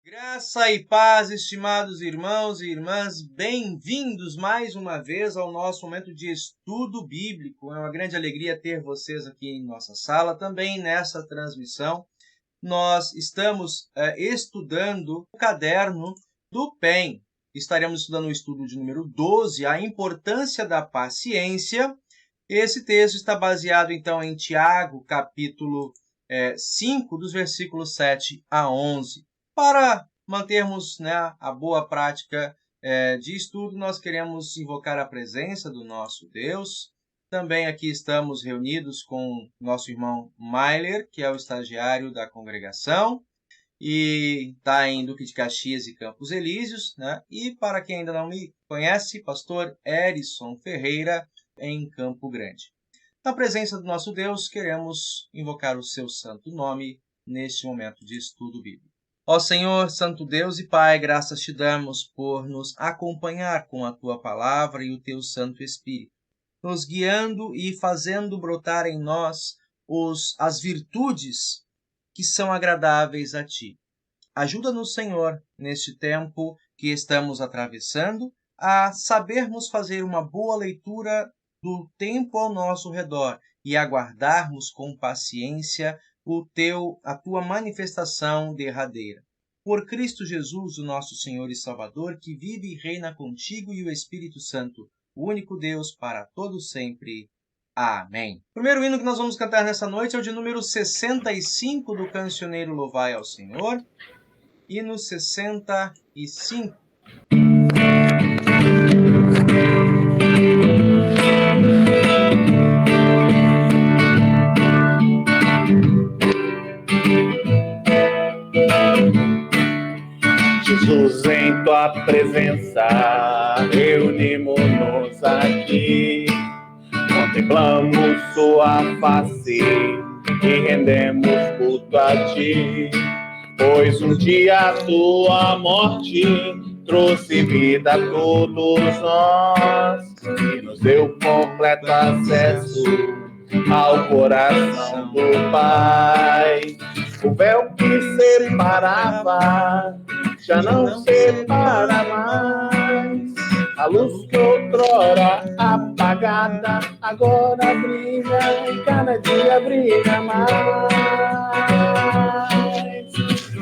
Graça e paz, estimados irmãos e irmãs, bem-vindos mais uma vez ao nosso momento de estudo bíblico. É uma grande alegria ter vocês aqui em nossa sala, também nessa transmissão. Nós estamos estudando o caderno do PEN. Estaremos estudando o estudo de número 12, a importância da paciência. Esse texto está baseado, então, em Tiago, capítulo 5, dos versículos 7 a 11. Para mantermos a boa prática de estudo, nós queremos invocar a presença do nosso Deus. Também aqui estamos reunidos com nosso irmão Mailer, que é o estagiário da congregação, e está em Duque de Caxias e Campos Elíseos, né? E para quem ainda não me conhece, pastor Erison Ferreira, em Campo Grande. Na presença do nosso Deus, queremos invocar o seu santo nome neste momento de estudo bíblico. Ó Senhor, Santo Deus e Pai, graças te damos por nos acompanhar com a Tua Palavra e o Teu Santo Espírito, nos guiando e fazendo brotar em nós as virtudes que são agradáveis a Ti. Ajuda-nos, Senhor, neste tempo que estamos atravessando, a sabermos fazer uma boa leitura do tempo ao nosso redor e aguardarmos com paciência a tua manifestação derradeira. Por Cristo Jesus, o nosso Senhor e Salvador, que vive e reina contigo e o Espírito Santo, o único Deus para todos sempre. Amém. O primeiro hino que nós vamos cantar nessa noite é o de número 65 do cancioneiro Louvai ao Senhor. Hino 65. Jesus, em tua presença, reunimos-nos aqui, contemplamos sua face e rendemos culto a ti, pois um dia a tua morte trouxe vida a todos nós e nos deu completo acesso ao coração do Pai. O véu que separava já não separa mais. A luz que outrora apagada agora brilha e cada dia brilha mais.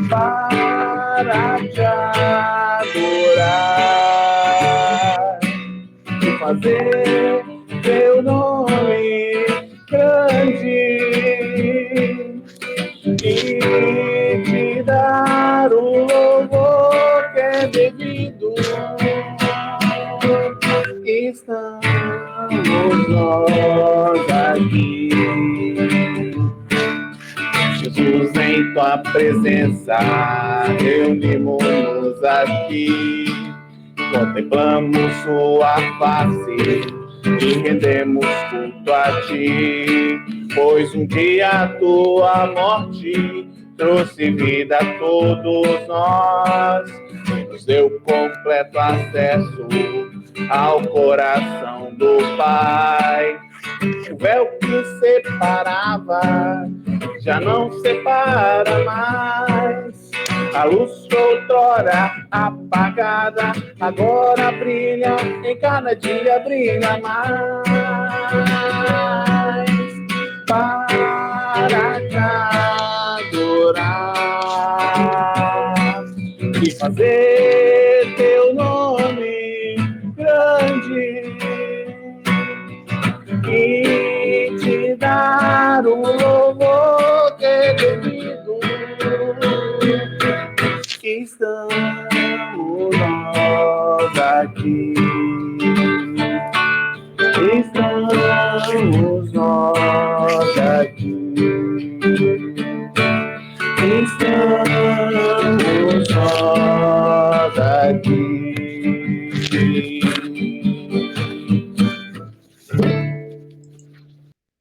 Para te adorar e fazer teu nome grande e te dar o louvor que é devido. Estamos nós aqui, Jesus, em tua presença, reunimos-nos aqui, contemplamos sua face e rendemos culto a ti, pois um dia a tua morte trouxe vida a todos nós e nos deu completo acesso ao coração do Pai. O véu que separava já não separa mais. A luz outrora apagada agora brilha, em cada dia brilha mais. Para te adorar e fazer teu nome grande e te dar o louvor que é devido. Estamos nós aqui, estamos nós aqui, estamos nós aqui.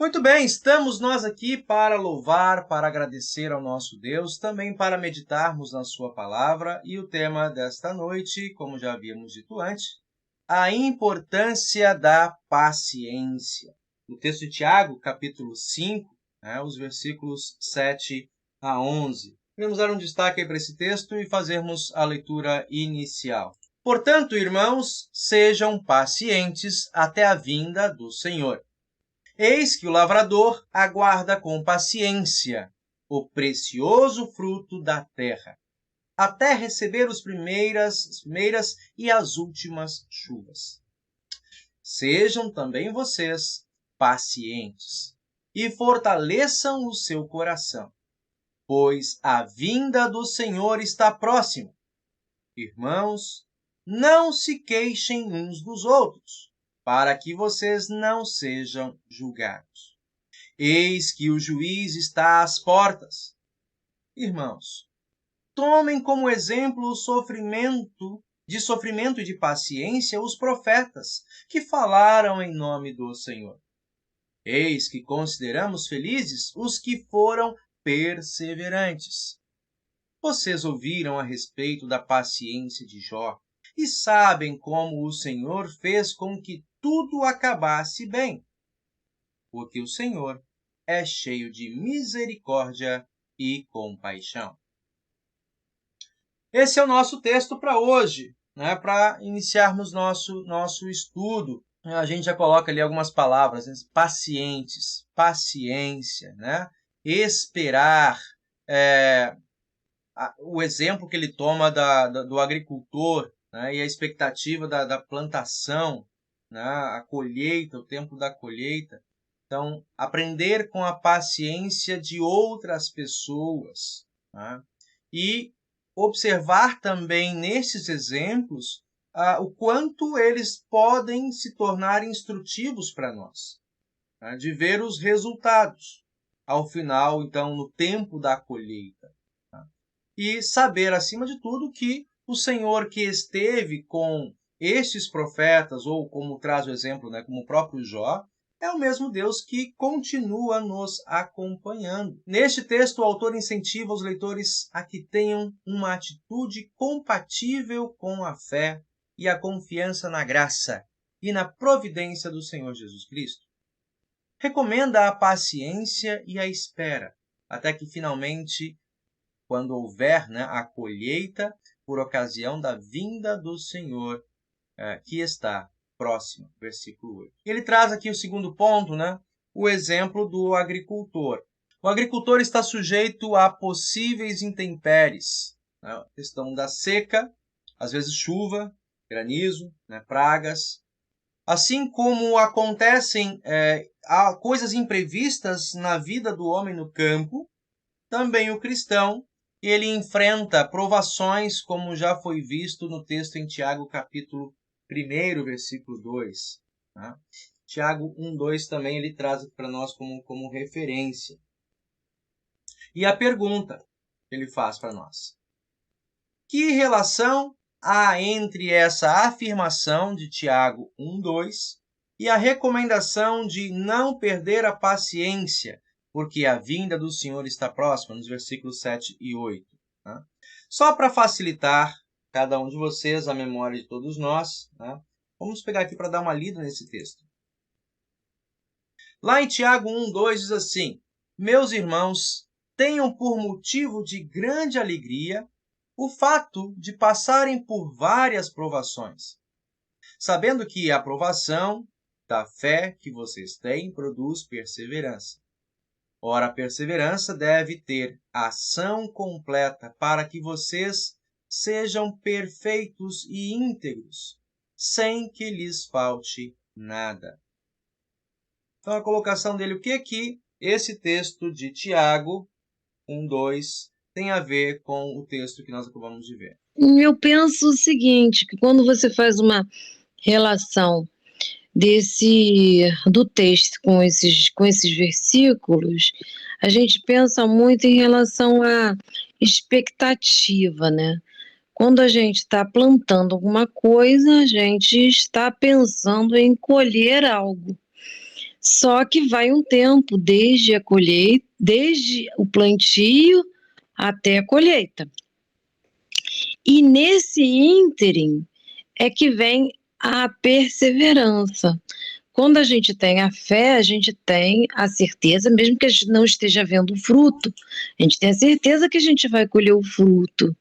Muito bem, estamos nós aqui para louvar, para agradecer ao nosso Deus, também para meditarmos na sua palavra, e o tema desta noite, como já havíamos dito antes, a importância da paciência. No texto de Tiago, capítulo 5, os versículos 7 a 11. Queremos dar um destaque aí para esse texto e fazermos a leitura inicial. Portanto, irmãos, sejam pacientes até a vinda do Senhor. Eis que o lavrador aguarda com paciência o precioso fruto da terra, até receber as primeiras e as últimas chuvas. Sejam também vocês pacientes e fortaleçam o seu coração, pois a vinda do Senhor está próxima. Irmãos, não se queixem uns dos outros, para que vocês não sejam julgados. Eis que o juiz está às portas. Irmãos, tomem como exemplo o sofrimento e de paciência os profetas que falaram em nome do Senhor. Eis que consideramos felizes os que foram perseverantes. Vocês ouviram a respeito da paciência de Jó e sabem como o Senhor fez com que tudo acabasse bem. Porque o Senhor é cheio de misericórdia e compaixão. Esse é o nosso texto para hoje, né? Para iniciarmos nosso estudo. A gente já coloca ali algumas palavras, né? Pacientes, paciência, né? Esperar, o exemplo que ele toma do agricultor, né? E a expectativa da plantação, né? A colheita, o tempo da colheita. Então, aprender com a paciência de outras pessoas, né? E observar também nesses exemplos o quanto eles podem se tornar instrutivos para nós, né? De ver os resultados ao final, então, no tempo da colheita. Tá? E saber, acima de tudo, que o Senhor que esteve com estes profetas, ou como traz o exemplo, né, como o próprio Jó, é o mesmo Deus que continua nos acompanhando. Neste texto, o autor incentiva os leitores a que tenham uma atitude compatível com a fé e a confiança na graça e na providência do Senhor Jesus Cristo. Recomenda a paciência e a espera, até que finalmente, quando houver, né, a colheita por ocasião da vinda do Senhor, que está próximo, versículo 8. Ele traz aqui o segundo ponto, né? O exemplo do agricultor. O agricultor está sujeito a possíveis intempéries, né? A questão da seca, às vezes chuva, granizo, né? Pragas. Assim como acontecem coisas imprevistas na vida do homem no campo, também o cristão ele enfrenta provações, como já foi visto no texto em Tiago, capítulo 1, versículo 2. Tá? Tiago 1:2 também ele traz para nós como referência. E a pergunta que ele faz para nós: que relação há entre essa afirmação de Tiago 1:2 e a recomendação de não perder a paciência, porque a vinda do Senhor está próxima, nos versículos 7 e 8. Tá? Só para facilitar cada um de vocês, a memória de todos nós, né? Vamos pegar aqui para dar uma lida nesse texto. Lá em Tiago 1:2 diz assim: meus irmãos, tenham por motivo de grande alegria o fato de passarem por várias provações, sabendo que a provação da fé que vocês têm produz perseverança. Ora, a perseverança deve ter ação completa para que vocês sejam perfeitos e íntegros, sem que lhes falte nada. Então, a colocação dele, o que esse texto de Tiago 1:2 tem a ver com o texto que nós acabamos de ver? Eu penso o seguinte, que quando você faz uma relação do texto com esses versículos, a gente pensa muito em relação à expectativa, né? Quando a gente está plantando alguma coisa, a gente está pensando em colher algo. Só que vai um tempo desde a colheita, desde o plantio até a colheita. E nesse ínterim é que vem a perseverança, Quando a gente tem a fé, a gente tem a certeza, mesmo que a gente não esteja vendo o fruto, a gente tem a certeza que a gente vai colher o fruto.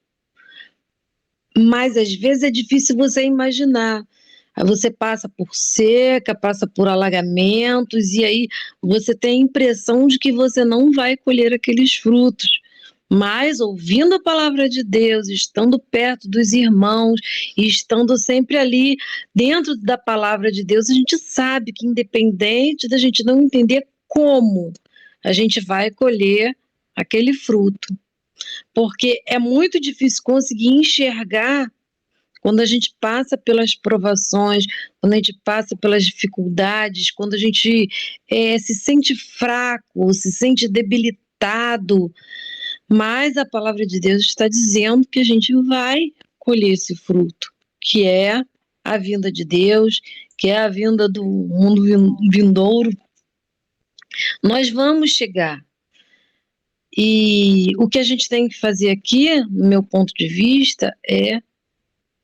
Mas às vezes é difícil você imaginar. Aí você passa por seca, passa por alagamentos, e aí você tem a impressão de que você não vai colher aqueles frutos. Mas ouvindo a palavra de Deus, estando perto dos irmãos, e estando sempre ali dentro da palavra de Deus, a gente sabe que independente da gente não entender como, a gente vai colher aquele fruto. Porque é muito difícil conseguir enxergar quando a gente passa pelas provações, quando a gente passa pelas dificuldades, quando a gente se sente fraco, se sente debilitado, mas a palavra de Deus está dizendo que a gente vai colher esse fruto, que é a vinda de Deus, que é a vinda do mundo vindouro. Nós vamos chegar. E o que a gente tem que fazer aqui, no meu ponto de vista, é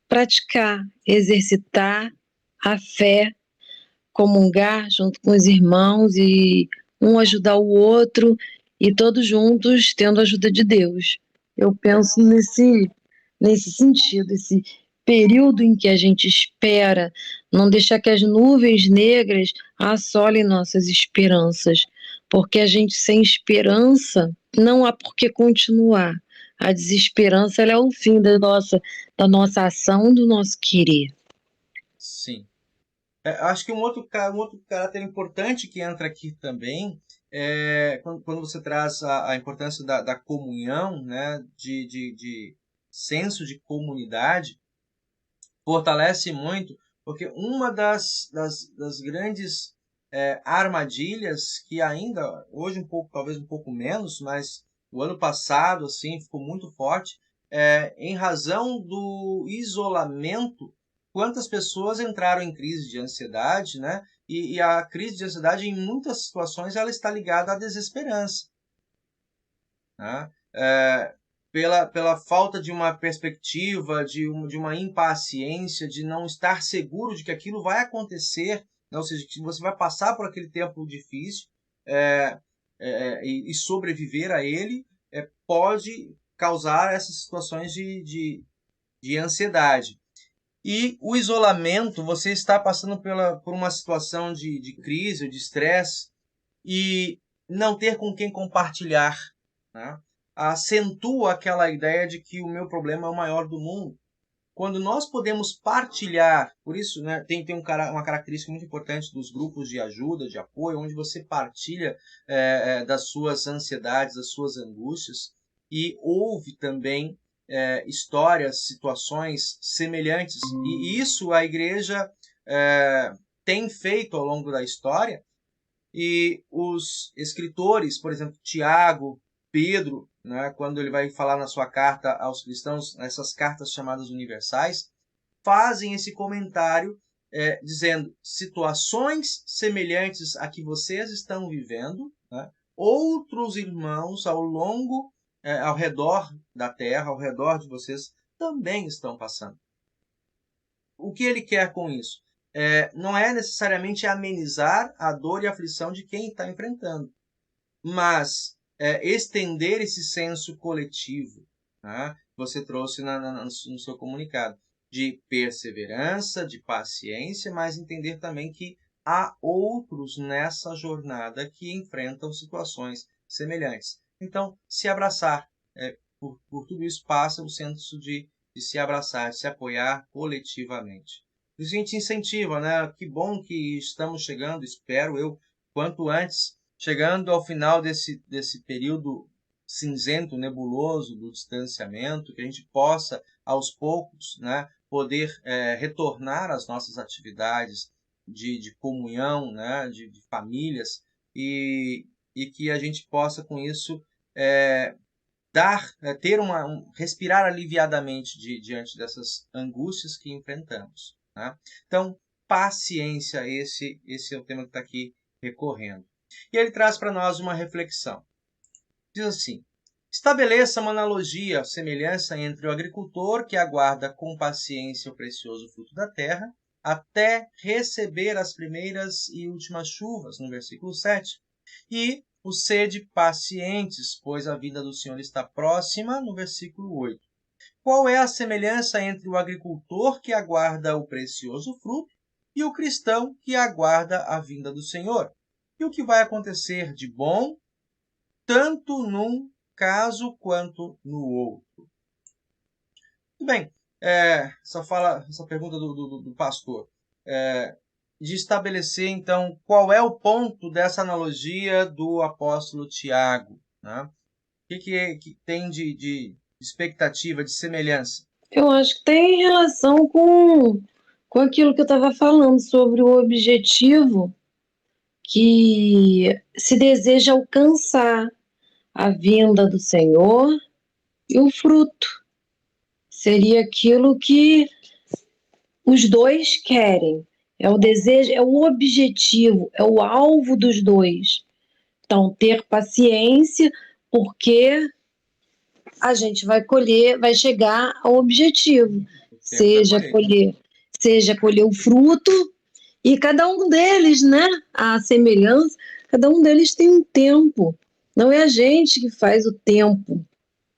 praticar, exercitar a fé, comungar junto com os irmãos e um ajudar o outro e todos juntos tendo a ajuda de Deus. Eu penso nesse sentido, esse período em que a gente espera, não deixar que as nuvens negras assolem nossas esperanças, porque a gente sem esperança não há por que continuar. A desesperança ela é o fim da nossa ação, do nosso querer. Sim. Acho que um outro caráter importante que entra aqui também é quando você traz a importância da comunhão, né, de senso de comunidade, fortalece muito, porque uma das grandes armadilhas que ainda, hoje um pouco, talvez um pouco menos, mas o ano passado assim ficou muito forte, em razão do isolamento. Quantas pessoas entraram em crise de ansiedade, né? E a crise de ansiedade, em muitas situações, ela está ligada à desesperança, né? Pela falta de uma perspectiva, de uma impaciência, de não estar seguro de que aquilo vai acontecer, né? Ou seja, que você vai passar por aquele tempo difícil e sobreviver a ele, pode causar essas situações de ansiedade. E o isolamento, você está passando por uma situação de crise ou de estresse e não ter com quem compartilhar, né? Acentua aquela ideia de que o meu problema é o maior do mundo. Quando nós podemos partilhar, por isso, né, tem uma característica muito importante dos grupos de ajuda, de apoio, onde você partilha das suas ansiedades, das suas angústias, e ouve também histórias, situações semelhantes. E isso a igreja tem feito ao longo da história, e os escritores, por exemplo, Tiago, Pedro, né, quando ele vai falar na sua carta aos cristãos, nessas cartas chamadas universais, fazem esse comentário dizendo situações semelhantes a que vocês estão vivendo, né, outros irmãos ao redor da terra, ao redor de vocês, também estão passando. O que ele quer com isso? Não é necessariamente amenizar a dor e a aflição de quem está enfrentando, mas estender esse senso coletivo, né? Você trouxe no seu comunicado, de perseverança, de paciência, mas entender também que há outros nessa jornada que enfrentam situações semelhantes. Então, se abraçar, por tudo isso passa o senso de se abraçar, de se apoiar coletivamente. Isso a gente incentiva, né? Que bom que estamos chegando, espero eu, quanto antes, chegando ao final desse período cinzento, nebuloso do distanciamento, que a gente possa, aos poucos, né, poder retornar às nossas atividades de comunhão, né, de famílias, e que a gente possa, com isso, respirar aliviadamente diante dessas angústias que enfrentamos, né? Então, paciência, esse é o tema que está aqui recorrendo. E ele traz para nós uma reflexão. Diz assim: estabeleça uma analogia, semelhança entre o agricultor que aguarda com paciência o precioso fruto da terra até receber as primeiras e últimas chuvas, no versículo 7. E o sede pacientes, pois a vinda do Senhor está próxima, no versículo 8. Qual é a semelhança entre o agricultor que aguarda o precioso fruto e o cristão que aguarda a vinda do Senhor? E o que vai acontecer de bom, tanto num caso quanto no outro? Muito bem, essa pergunta do pastor, de estabelecer, então, qual é o ponto dessa analogia do apóstolo Tiago, né? O que tem de expectativa, de semelhança? Eu acho que tem relação com aquilo que eu estava falando sobre o objetivo que se deseja alcançar, a vinda do Senhor e o fruto. Seria aquilo que os dois querem. É o desejo, é o objetivo, é o alvo dos dois. Então, ter paciência, porque a gente vai colher, vai chegar ao objetivo. Seja colher o fruto, e cada um deles, né? A semelhança, cada um deles tem um tempo. Não é a gente que faz o tempo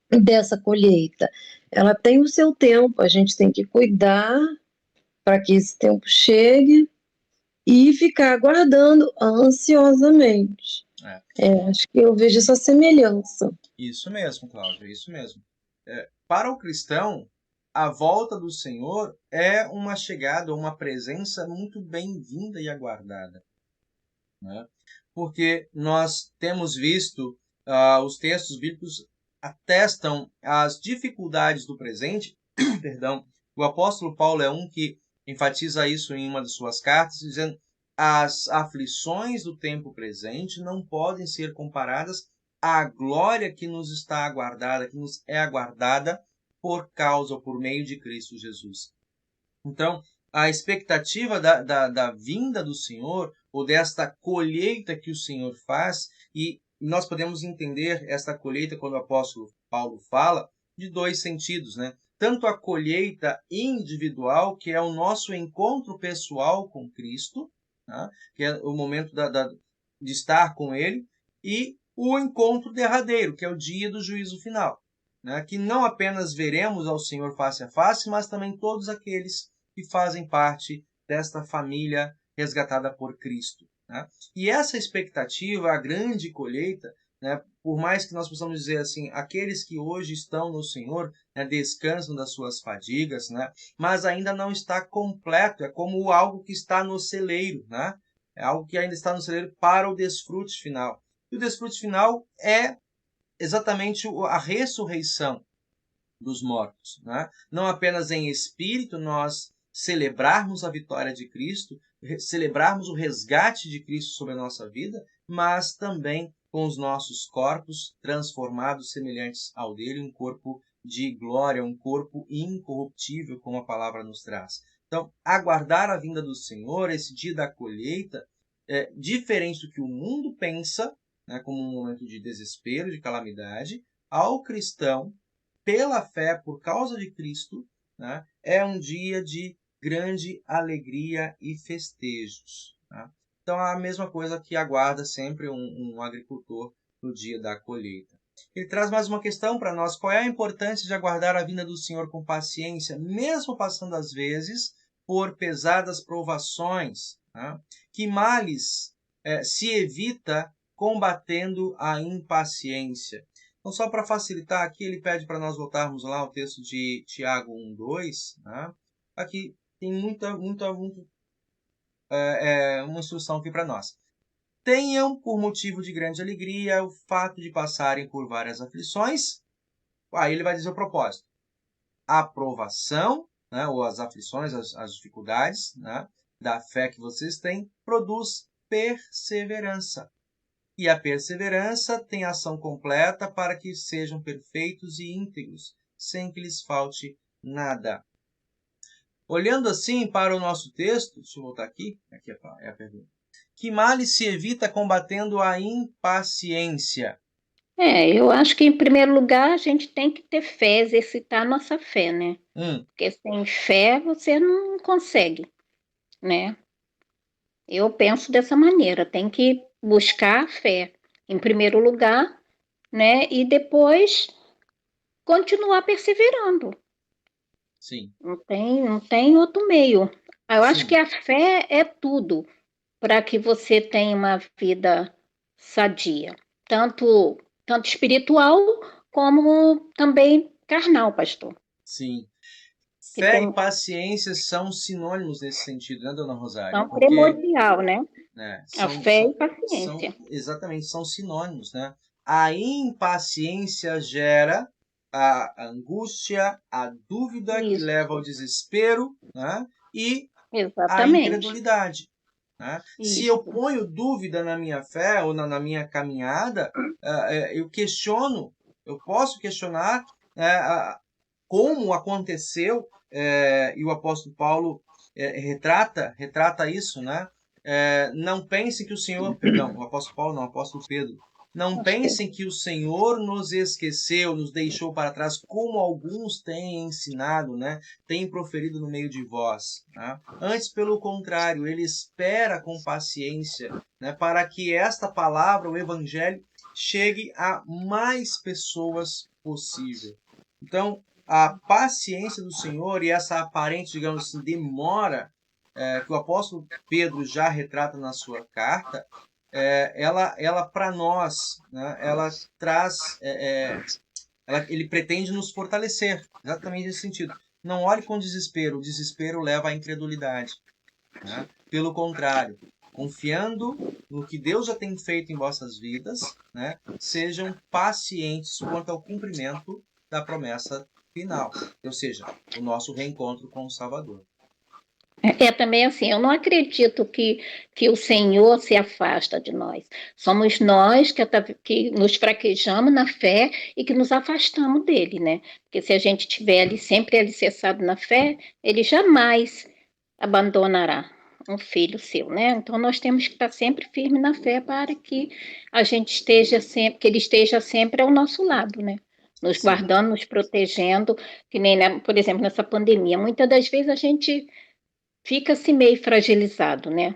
dessa colheita. Ela tem o seu tempo, a gente tem que cuidar para que esse tempo chegue e ficar aguardando ansiosamente. Acho que eu vejo essa semelhança. Isso mesmo, Cláudio, isso mesmo. Para o cristão, a volta do Senhor é uma chegada, uma presença muito bem-vinda e aguardada, né? Porque nós temos visto, os textos bíblicos atestam as dificuldades do presente, perdão. O apóstolo Paulo é um que enfatiza isso em uma de suas cartas, dizendo: as aflições do tempo presente não podem ser comparadas à glória que nos está aguardada, que nos é aguardada por causa ou por meio de Cristo Jesus. Então, a expectativa da vinda do Senhor, ou desta colheita que o Senhor faz, e nós podemos entender esta colheita, quando o apóstolo Paulo fala, de dois sentidos, né? Tanto a colheita individual, que é o nosso encontro pessoal com Cristo, né? Que é o momento de estar com Ele, e o encontro derradeiro, que é o dia do juízo final, né? Que não apenas veremos ao Senhor face a face, mas também todos aqueles que fazem parte desta família resgatada por Cristo, né? E essa expectativa, a grande colheita, né, por mais que nós possamos dizer assim, aqueles que hoje estão no Senhor, né, descansam das suas fadigas, né, mas ainda não está completo, é como algo que está no celeiro, né? É algo que ainda está no celeiro para o desfrute final. E o desfrute final é exatamente a ressurreição dos mortos, né? Não apenas em espírito nós celebrarmos a vitória de Cristo, celebrarmos o resgate de Cristo sobre a nossa vida, mas também com os nossos corpos transformados, semelhantes ao dele, um corpo de glória, um corpo incorruptível, como a palavra nos traz. Então, aguardar a vinda do Senhor, esse dia da colheita, é diferente do que o mundo pensa, né, como um momento de desespero, de calamidade. Ao cristão, pela fé, por causa de Cristo, né, é um dia de grande alegria e festejos, né? Então, a mesma coisa que aguarda sempre um agricultor no dia da colheita. Ele traz mais uma questão para nós: qual é a importância de aguardar a vinda do Senhor com paciência, mesmo passando às vezes por pesadas provações, né? Que males se evita combatendo a impaciência? Então, só para facilitar aqui, ele pede para nós voltarmos lá ao texto de Tiago 1:2, né? Aqui tem uma instrução aqui para nós. Tenham por motivo de grande alegria o fato de passarem por várias aflições. Aí ele vai dizer o propósito: a aprovação, né, ou as aflições, as dificuldades, né, da fé que vocês têm, produz perseverança. E a perseverança tem ação completa para que sejam perfeitos e íntegros, sem que lhes falte nada. Olhando assim para o nosso texto, deixa eu voltar aqui é a pergunta. Que males se evita combatendo a impaciência? Eu acho que em primeiro lugar a gente tem que ter fé, exercitar a nossa fé, né? Porque sem fé você não consegue. né? Eu penso dessa maneira, tem que buscar a fé em primeiro lugar, né? E depois continuar perseverando. Sim, Não tem outro meio. Eu acho que sim, a fé é tudo para que você tenha uma vida sadia, tanto espiritual como também carnal, pastor. sim. Que Fé e tem, paciência são sinônimos nesse sentido, né, Dona Rosário? são Porque, primordial, né? né, A são, fé são, e paciência. exatamente, são sinônimos, né? A impaciência gera a angústia, a dúvida que leva ao Isso, desespero, né? E a exatamente. incredulidade, né? Se eu Isso. ponho dúvida na minha fé ou na minha caminhada, eu questiono, eu posso questionar, como aconteceu, e o apóstolo Paulo retrata isso, né? Não pense que o Senhor, perdão, o apóstolo Paulo não, o apóstolo Pedro, não Acho que pensem que o Senhor nos esqueceu, nos deixou para trás, como alguns têm ensinado, né? Têm proferido no meio de vós. Né? Antes, pelo contrário, ele espera com paciência, né, para que esta palavra, o Evangelho, chegue a mais pessoas possível. Então, a paciência do Senhor e essa aparente, digamos assim, demora que o apóstolo Pedro já retrata na sua carta, ela para nós, né, ela traz, ele pretende nos fortalecer, exatamente nesse sentido. Não olhe com desespero, o desespero leva à incredulidade. Né? Pelo contrário, confiando no que Deus já tem feito em vossas vidas, né, sejam pacientes quanto ao cumprimento da promessa final, ou seja, o nosso reencontro com o Salvador. é também assim, eu não acredito que o Senhor se afasta de nós. Somos nós que nos fraquejamos na fé e que nos afastamos dele, né? Porque se a gente estiver ali sempre alicerçado na fé, ele jamais abandonará um filho seu, né? Então nós temos que estar sempre firme na fé para que a gente esteja sempre, que ele esteja sempre ao nosso lado, né? Nos Sim, guardando, nos protegendo, que nem, né, por exemplo, nessa pandemia. Muitas das vezes a gente fica-se meio fragilizado, né?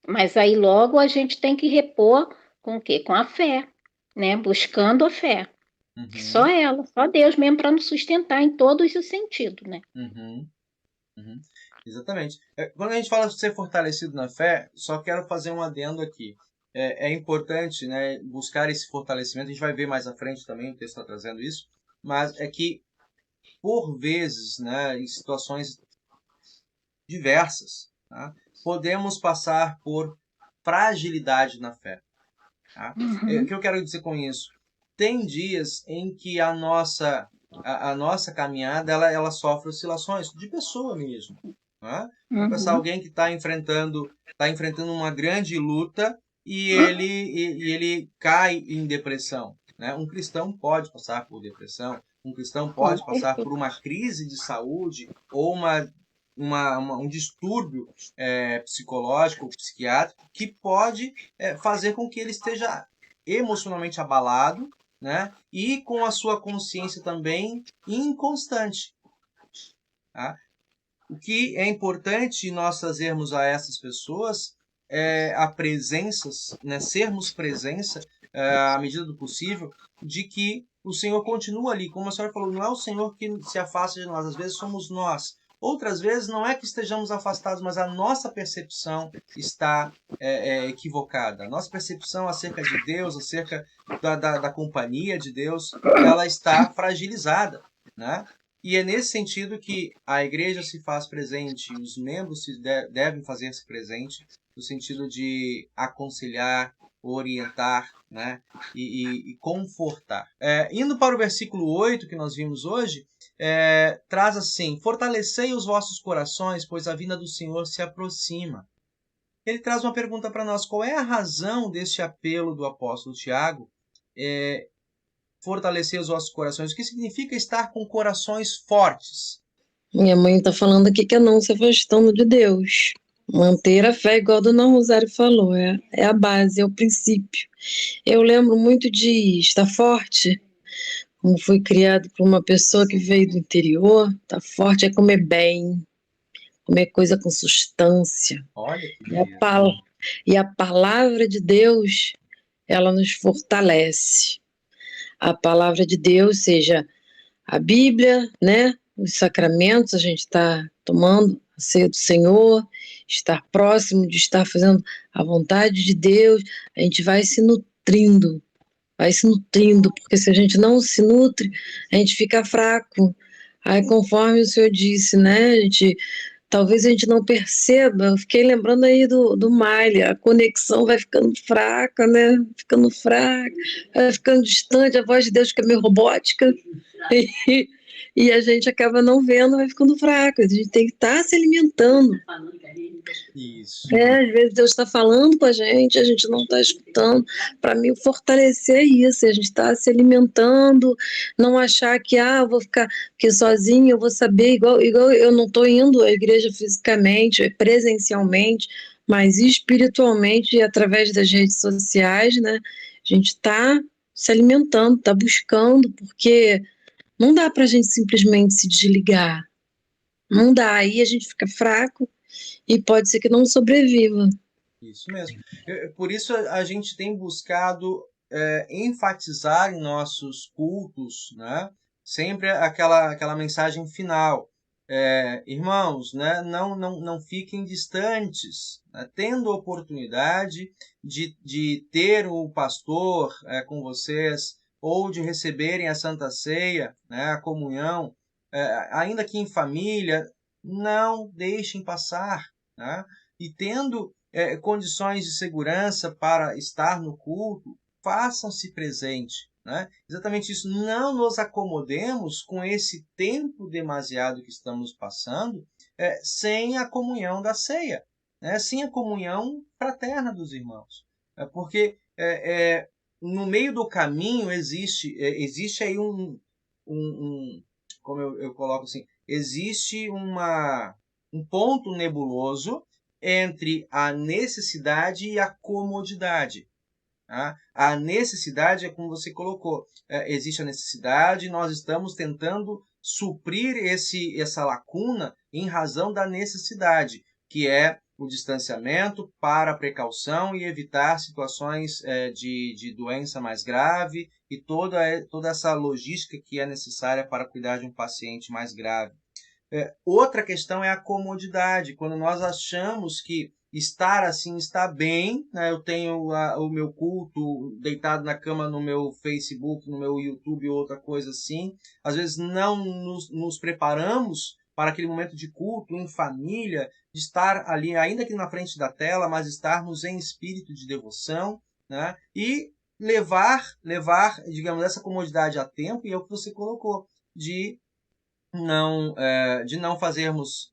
Mas aí logo a gente tem que repor com o quê? Com a fé, né? Buscando a fé. Só uhum, ela, só Deus mesmo para nos sustentar em todos os sentidos, né? uhum, uhum. Exatamente. Quando a gente fala de ser fortalecido na fé, só quero fazer um adendo aqui. É importante, né, buscar esse fortalecimento. A gente vai ver mais à frente também, o texto está trazendo isso. Mas é que, por vezes, né, em situações diversas, tá, podemos passar por fragilidade na fé. Tá? O que Uhum, eu quero dizer com isso? Tem dias em que a nossa caminhada ela sofre oscilações de pessoa mesmo. Né? Vamos pensar uhum. alguém que está enfrentando uma grande luta e ele cai em depressão. Né? Um cristão pode passar por depressão, um cristão Com pode passar por certeza. uma crise de saúde ou um distúrbio psicológico ou psiquiátrico que pode fazer com que ele esteja emocionalmente abalado, né? E com a sua consciência também inconstante. Tá? O que é importante nós trazermos a essas pessoas é a presença, né? Sermos presença, à medida do possível, de que o Senhor continua ali. Como a senhora falou, não é o Senhor que se afasta de nós, às vezes somos nós. Outras vezes não é que estejamos afastados, mas a nossa percepção está equivocada. A nossa percepção acerca de Deus, acerca da companhia de Deus, ela está fragilizada, né? E é nesse sentido que a igreja se faz presente, os membros devem fazer-se presente, no sentido de aconselhar, orientar, né? E confortar. Indo para o versículo 8 que nós vimos hoje, traz assim: fortalecei os vossos corações, pois a vinda do Senhor se aproxima. Ele traz uma pergunta para nós: qual é a razão deste apelo do apóstolo Tiago? Fortalecer os vossos corações. O que significa estar com corações fortes? Minha mãe está falando aqui que é não se afastando de Deus. Manter a fé, igual a Dona Rosário falou, é a base, é o princípio. Eu lembro muito de estar forte, como fui criado por uma pessoa que veio do interior. Estar forte é comer bem, comer coisa com substância. Olha que E a, beleza. e a palavra de Deus, ela nos fortalece. A palavra de Deus, seja a Bíblia, né? Os sacramentos, a gente está tomando a ceia do Senhor, estar próximo de estar fazendo a vontade de Deus, a gente vai se nutrindo, porque se a gente não se nutre, a gente fica fraco. Aí, conforme o Senhor disse, né? Talvez a gente não perceba, eu fiquei lembrando aí do Miley, a conexão vai ficando fraca, né? Ficando fraca, vai ficando distante, a voz de Deus fica meio robótica, e a gente acaba não vendo, vai ficando fraca. A gente tem que estar se alimentando. Isso. Às vezes Deus está falando com a gente não está escutando. Para mim, fortalecer é isso, a gente está se alimentando, não achar que eu vou ficar aqui sozinho, eu vou saber, igual eu não estou indo à igreja fisicamente, presencialmente, mas espiritualmente e através das redes sociais, né? A gente está se alimentando, está buscando, porque não dá para a gente simplesmente se desligar. Não dá, aí a gente fica fraco e pode ser que não sobreviva. Isso mesmo. Por isso a gente tem buscado enfatizar em nossos cultos, né, sempre aquela mensagem final. Irmãos, né, não fiquem distantes, né, tendo oportunidade de ter o pastor com vocês, ou de receberem a Santa Ceia, né, a comunhão, ainda que em família, não deixem passar, né? E tendo condições de segurança para estar no culto, façam-se presente, né? Exatamente isso. Não nos acomodemos com esse tempo demasiado que estamos passando sem a comunhão da ceia, né? Sem a comunhão fraterna dos irmãos. Porque no meio do caminho existe aí como eu coloco assim, existe um ponto nebuloso entre a necessidade e a comodidade. Tá? A necessidade é como você colocou. Existe a necessidade, nós estamos tentando suprir essa lacuna em razão da necessidade, que é o distanciamento para a precaução e evitar situações de doença mais grave e toda essa logística que é necessária para cuidar de um paciente mais grave. Outra questão é a comodidade, quando nós achamos que estar assim está bem, né? Eu tenho o meu culto deitado na cama no meu Facebook, no meu YouTube ou outra coisa assim, às vezes não nos preparamos para aquele momento de culto em família, de estar ali, ainda que na frente da tela, mas estarmos em espírito de devoção, né? E levar, digamos, essa comodidade a tempo, e é o que você colocou, de não fazermos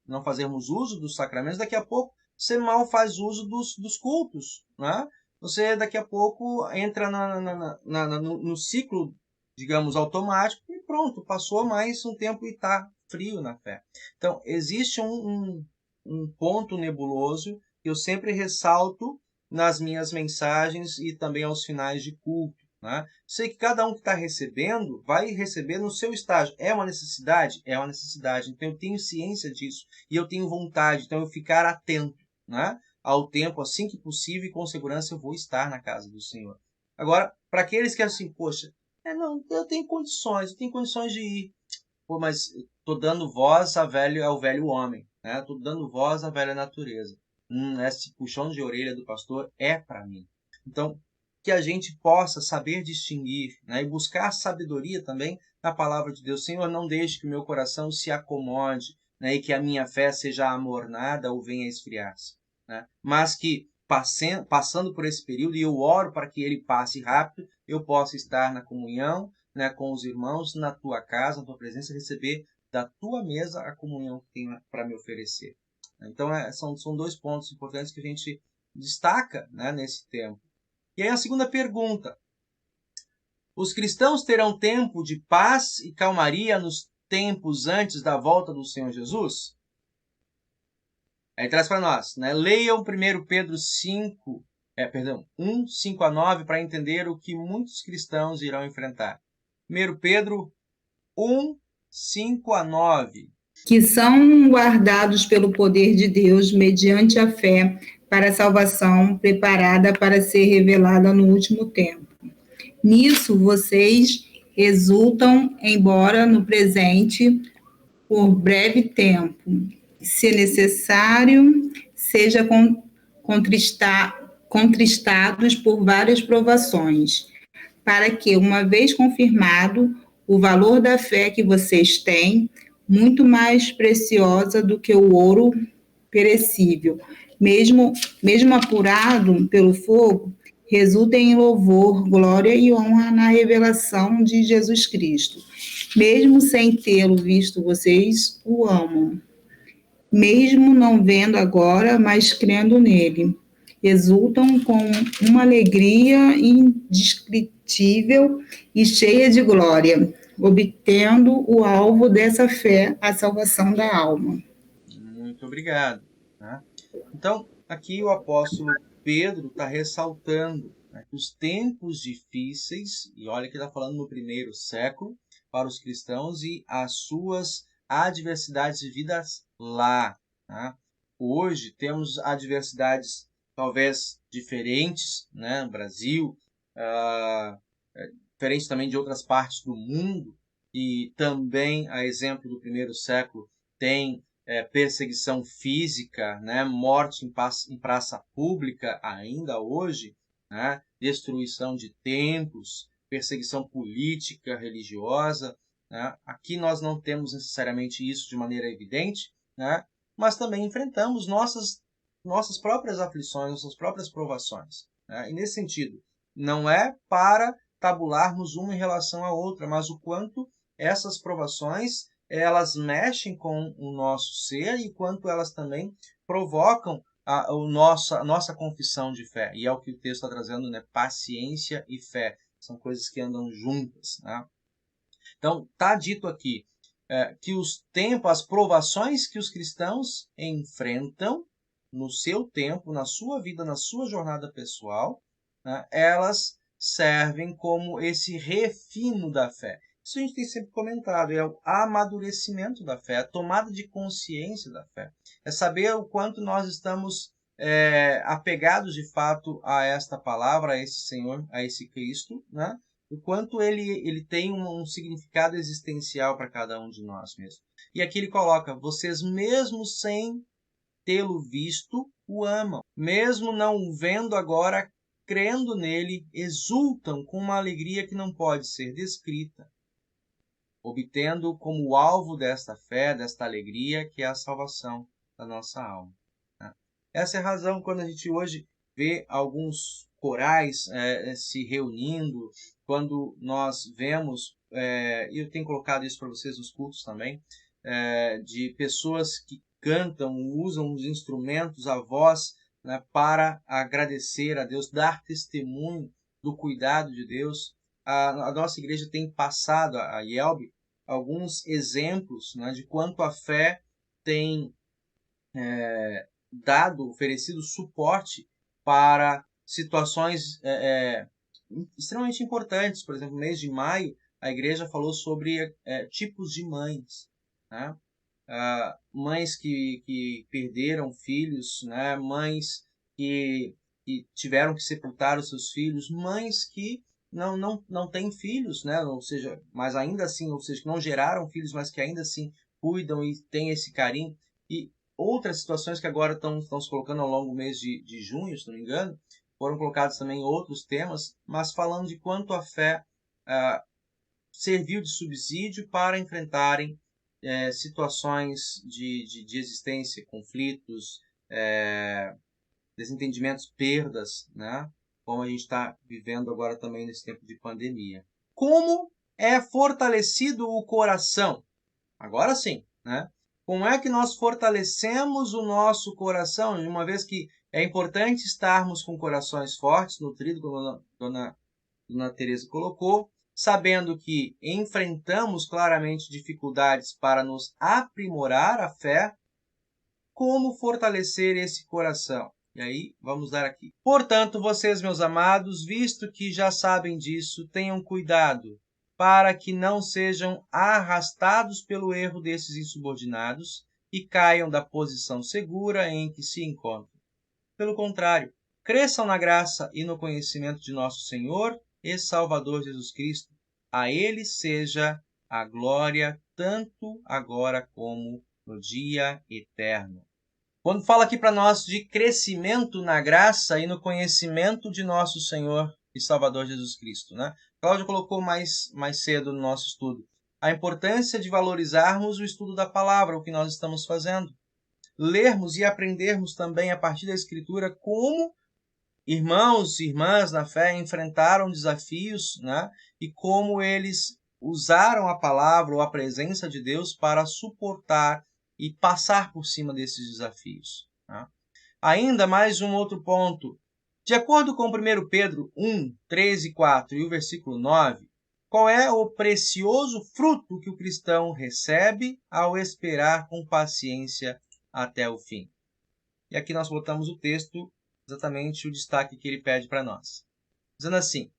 uso dos sacramentos. Daqui a pouco você mal faz uso dos cultos, né? Você daqui a pouco entra no ciclo, digamos, automático e pronto, passou mais um tempo e está frio na fé. Então, existe um ponto nebuloso que eu sempre ressalto nas minhas mensagens e também aos finais de culto. Né? Sei que cada um que está recebendo vai receber no seu estágio. É uma necessidade? É uma necessidade. Então eu tenho ciência disso e eu tenho vontade. Então eu ficar atento, né, ao tempo, assim que possível, e com segurança eu vou estar na casa do Senhor. Agora, para aqueles que assim, poxa, não, eu tenho condições de ir. Pô, mas estou dando voz ao velho homem, né? Estou dando voz à velha natureza. Esse puxão de orelha do pastor é para mim. Então, que a gente possa saber distinguir, né, e buscar sabedoria também na palavra de Deus. Senhor, não deixe que o meu coração se acomode, né, e que a minha fé seja amornada ou venha a esfriar-se. Né? Mas que, passando por esse período, e eu oro para que ele passe rápido, eu possa estar na comunhão, né, com os irmãos, na tua casa, na tua presença, receber da tua mesa a comunhão que tem para me oferecer. Então, são dois pontos importantes que a gente destaca, né, nesse tempo. E aí a segunda pergunta: os cristãos terão tempo de paz e calmaria nos tempos antes da volta do Senhor Jesus? Aí traz para nós, né? Leiam 1 Pedro 1, 5 a 9, para entender o que muitos cristãos irão enfrentar. 1 Pedro 1, 5 a 9. que são guardados pelo poder de Deus mediante a fé para a salvação preparada para ser revelada no último tempo. Nisso vocês exultam, embora no presente, por breve tempo, se necessário, seja contristados por várias provações, para que, uma vez confirmado o valor da fé que vocês têm, muito mais preciosa do que o ouro perecível, mesmo apurado pelo fogo, resultem em louvor, glória e honra na revelação de Jesus Cristo. Mesmo sem tê-lo visto, vocês o amam. Mesmo não vendo agora, mas crendo nele. Exultam com uma alegria indescritível e cheia de glória, obtendo o alvo dessa fé, a salvação da alma. Muito obrigado. Né? Então, aqui o apóstolo Pedro está ressaltando, né, que os tempos difíceis, e olha que está falando no primeiro século, para os cristãos e as suas adversidades vividas lá. Né? Hoje temos adversidades talvez diferentes, né, no Brasil, diferentes também de outras partes do mundo, e também, a exemplo do primeiro século, tem perseguição física, né, morte em praça pública ainda hoje, né, destruição de templos, perseguição política, religiosa. Né? Aqui nós não temos necessariamente isso de maneira evidente, né, mas também enfrentamos nossas próprias aflições, nossas próprias provações. Né? E nesse sentido, não é para tabularmos uma em relação à outra, mas o quanto essas provações elas mexem com o nosso ser e quanto elas também provocam a nossa confissão de fé. E é o que o texto está trazendo, né? Paciência e fé. São coisas que andam juntas. Né? Então, está dito aqui que os tempos, as provações que os cristãos enfrentam no seu tempo, na sua vida, na sua jornada pessoal, né, elas servem como esse refino da fé. Isso a gente tem sempre comentado, é o amadurecimento da fé, a tomada de consciência da fé. É saber o quanto nós estamos apegados de fato a esta palavra, a esse Senhor, a esse Cristo, né? O quanto ele tem um significado existencial para cada um de nós mesmo. E aqui ele coloca, vocês mesmo sem tê-lo visto, o amam. Mesmo não o vendo agora, crendo nele, exultam com uma alegria que não pode ser descrita, obtendo como alvo desta fé, desta alegria, que é a salvação da nossa alma. Essa é a razão quando a gente hoje vê alguns corais se reunindo, quando nós vemos, e eu tenho colocado isso para vocês nos cultos também, de pessoas que cantam, usam os instrumentos, a voz, né, para agradecer a Deus, dar testemunho do cuidado de Deus. A nossa igreja tem passado, a IELB, alguns exemplos, né, de quanto a fé tem oferecido suporte para situações extremamente importantes. Por exemplo, no mês de maio, a igreja falou sobre tipos de mães, né? Mães que perderam filhos, né? Mães que tiveram que sepultar os seus filhos, mães que não têm filhos, né? Ou seja, mas ainda assim, ou seja, que não geraram filhos, mas que ainda assim cuidam e têm esse carinho. E outras situações que agora estão se colocando ao longo do mês de junho, se não me engano, foram colocados também outros temas, mas falando de quanto a fé serviu de subsídio para enfrentarem situações de existência, conflitos, desentendimentos, perdas, né? Como a gente está vivendo agora também nesse tempo de pandemia. Como é fortalecido o coração? Agora sim, né? Como é que nós fortalecemos o nosso coração, uma vez que é importante estarmos com corações fortes, nutridos, como a dona Teresa colocou, sabendo que enfrentamos claramente dificuldades para nos aprimorar a fé. Como fortalecer esse coração? E aí, vamos dar aqui. Portanto, vocês, meus amados, visto que já sabem disso, tenham cuidado para que não sejam arrastados pelo erro desses insubordinados e caiam da posição segura em que se encontram. Pelo contrário, cresçam na graça e no conhecimento de nosso Senhor e Salvador Jesus Cristo. A Ele seja a glória, tanto agora como no dia eterno. Quando fala aqui para nós de crescimento na graça e no conhecimento de nosso Senhor e Salvador Jesus Cristo, né? Cláudio colocou mais cedo no nosso estudo a importância de valorizarmos o estudo da palavra, o que nós estamos fazendo. Lermos e aprendermos também a partir da Escritura como irmãos e irmãs na fé enfrentaram desafios, né? E como eles usaram a palavra ou a presença de Deus para suportar e passar por cima desses desafios. Né? Ainda mais um outro ponto. De acordo com 1 Pedro 1, 3 e 4 e o versículo 9, qual é o precioso fruto que o cristão recebe ao esperar com paciência até o fim? E aqui nós botamos o texto, exatamente o destaque que ele pede para nós. Dizendo assim: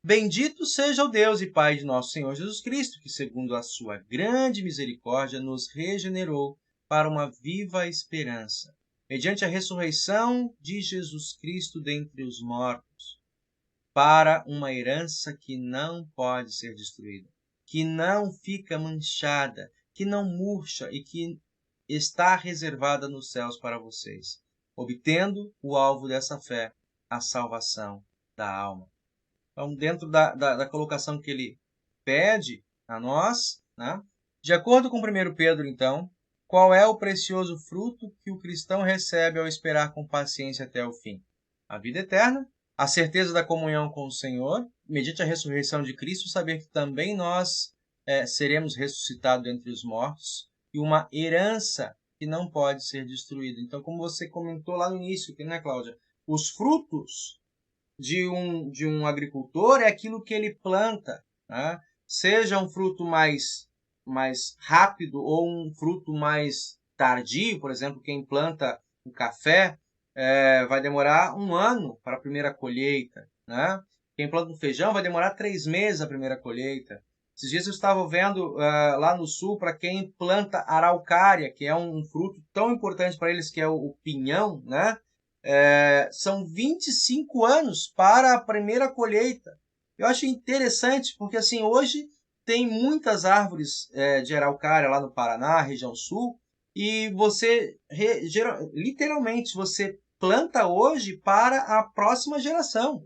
Bendito seja o Deus e Pai de nosso Senhor Jesus Cristo, que segundo a sua grande misericórdia nos regenerou para uma viva esperança, mediante a ressurreição de Jesus Cristo dentre os mortos, para uma herança que não pode ser destruída, que não fica manchada, que não murcha e que está reservada nos céus para vocês, obtendo o alvo dessa fé, a salvação da alma. Então, dentro da colocação que ele pede a nós, né? De acordo com 1 Pedro, então, qual é o precioso fruto que o cristão recebe ao esperar com paciência até o fim? A vida eterna, a certeza da comunhão com o Senhor, mediante a ressurreição de Cristo, saber que também nós seremos ressuscitados entre os mortos, e uma herança que não pode ser destruída. Então, como você comentou lá no início, né, Cláudia? Os frutos de um agricultor é aquilo que ele planta, né? Seja um fruto mais rápido ou um fruto mais tardio. Por exemplo, quem planta o café vai demorar 1 ano para a primeira colheita, né? Quem planta o feijão vai demorar 3 meses a primeira colheita. Esses dias eu estava vendo lá no sul, para quem planta araucária, que é um fruto tão importante para eles, que é o pinhão, né? São 25 anos para a primeira colheita. Eu acho interessante, porque assim, hoje tem muitas árvores de araucária lá no Paraná, região sul, e você, literalmente, você planta hoje para a próxima geração.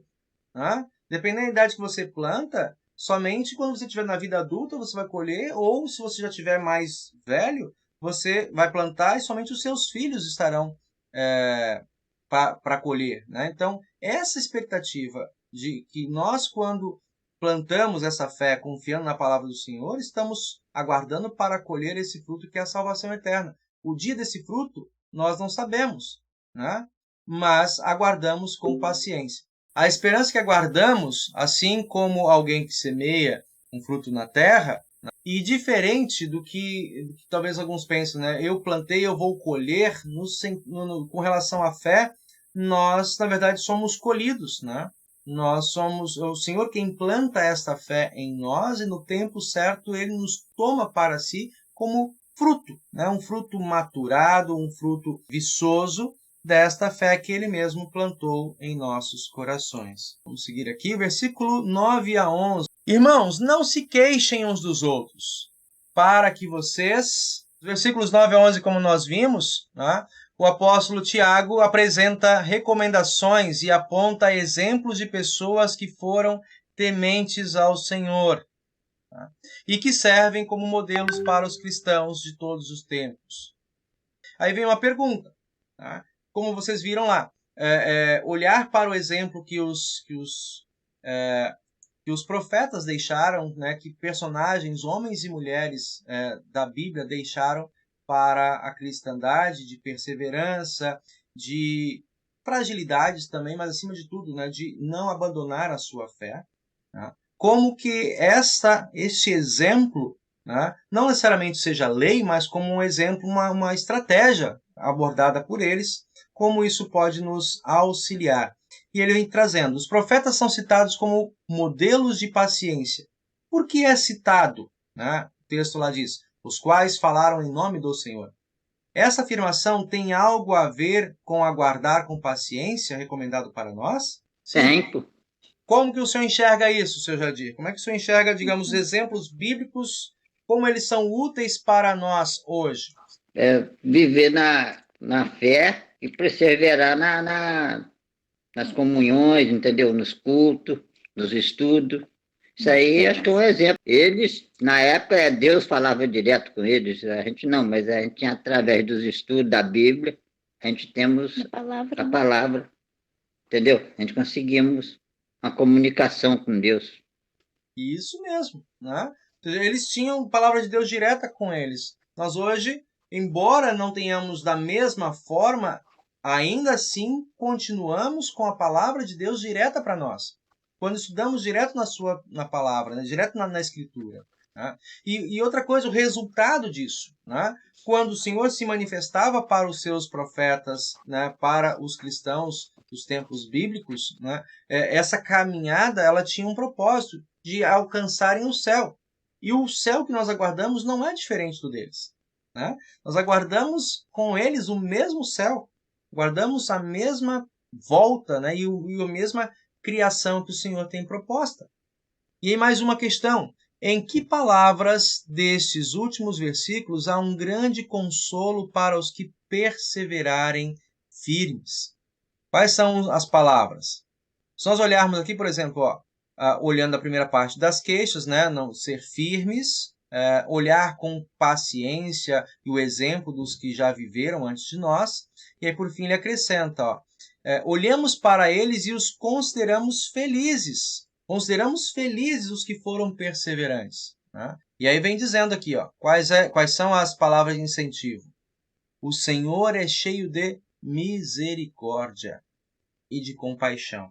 Né? Dependendo da idade que você planta, somente quando você estiver na vida adulta você vai colher, ou se você já estiver mais velho, você vai plantar e somente os seus filhos estarão para colher. Né? Então, essa expectativa de que nós, quando plantamos essa fé confiando na palavra do Senhor, estamos aguardando para colher esse fruto que é a salvação eterna. O dia desse fruto nós não sabemos, né? Mas aguardamos com paciência. A esperança que aguardamos, assim como alguém que semeia um fruto na terra, e diferente do que talvez alguns pensam, né? Eu plantei, eu vou colher. Com relação à fé, nós, na verdade, somos colhidos, né? Nós somos o Senhor quem planta esta fé em nós, e no tempo certo Ele nos toma para si como fruto, né? Um fruto maturado, um fruto viçoso desta fé que Ele mesmo plantou em nossos corações. Vamos seguir aqui, versículo 9 a 11. Irmãos, não se queixem uns dos outros, para que vocês... Versículos 9 a 11, como nós vimos, né? O apóstolo Tiago apresenta recomendações e aponta exemplos de pessoas que foram tementes ao Senhor, tá? E que servem como modelos para os cristãos de todos os tempos. Aí vem uma pergunta, tá? Como vocês viram lá, olhar para o exemplo que os profetas deixaram, né? Que personagens, homens e mulheres da Bíblia deixaram para a cristandade, de perseverança, de fragilidades também, mas acima de tudo, né, de não abandonar a sua fé. Né? Como que este exemplo, né, não necessariamente seja lei, mas como um exemplo, uma estratégia abordada por eles, como isso pode nos auxiliar. E ele vem trazendo, os profetas são citados como modelos de paciência. por que é citado? Né? O texto lá diz, os quais falaram em nome do Senhor. Essa afirmação tem algo a ver com aguardar com paciência, recomendado para nós? Tem, pô. Como que o senhor enxerga isso, seu Jadir? Como é que o senhor enxerga, digamos, os exemplos bíblicos, como eles são úteis para nós hoje? Viver na fé e perseverar nas comunhões, entendeu? Nos cultos, nos estudos. Isso aí acho que é um exemplo. Eles, na época, Deus falava direto com eles, a gente não, mas a gente, através dos estudos da Bíblia, a gente temos a palavra, entendeu? A gente conseguimos uma comunicação com Deus. Isso mesmo, né? Eles tinham palavra de Deus direta com eles. Nós hoje, embora não tenhamos da mesma forma, ainda assim continuamos com a palavra de Deus direta para nós. Quando estudamos direto na palavra, né? Direto na Escritura. Né? E outra coisa, o resultado disso, né? Quando o Senhor se manifestava para os seus profetas, né? Para os cristãos dos tempos bíblicos, né? Essa caminhada ela tinha um propósito de alcançarem o céu. E o céu que nós aguardamos não é diferente do deles. Né? Nós aguardamos com eles o mesmo céu, guardamos a mesma volta, né? e a mesma criação que o Senhor tem proposta. E aí mais uma questão. Em que palavras destes últimos versículos há um grande consolo para os que perseverarem firmes? Quais são as palavras? Se nós olharmos aqui, por exemplo, olhando a primeira parte das queixas, né? Não ser firmes, olhar com paciência e o exemplo dos que já viveram antes de nós. E aí, por fim, ele acrescenta, olhamos para eles e os consideramos felizes. Consideramos felizes os que foram perseverantes. Né? E aí vem dizendo aqui, quais são as palavras de incentivo. O Senhor é cheio de misericórdia e de compaixão.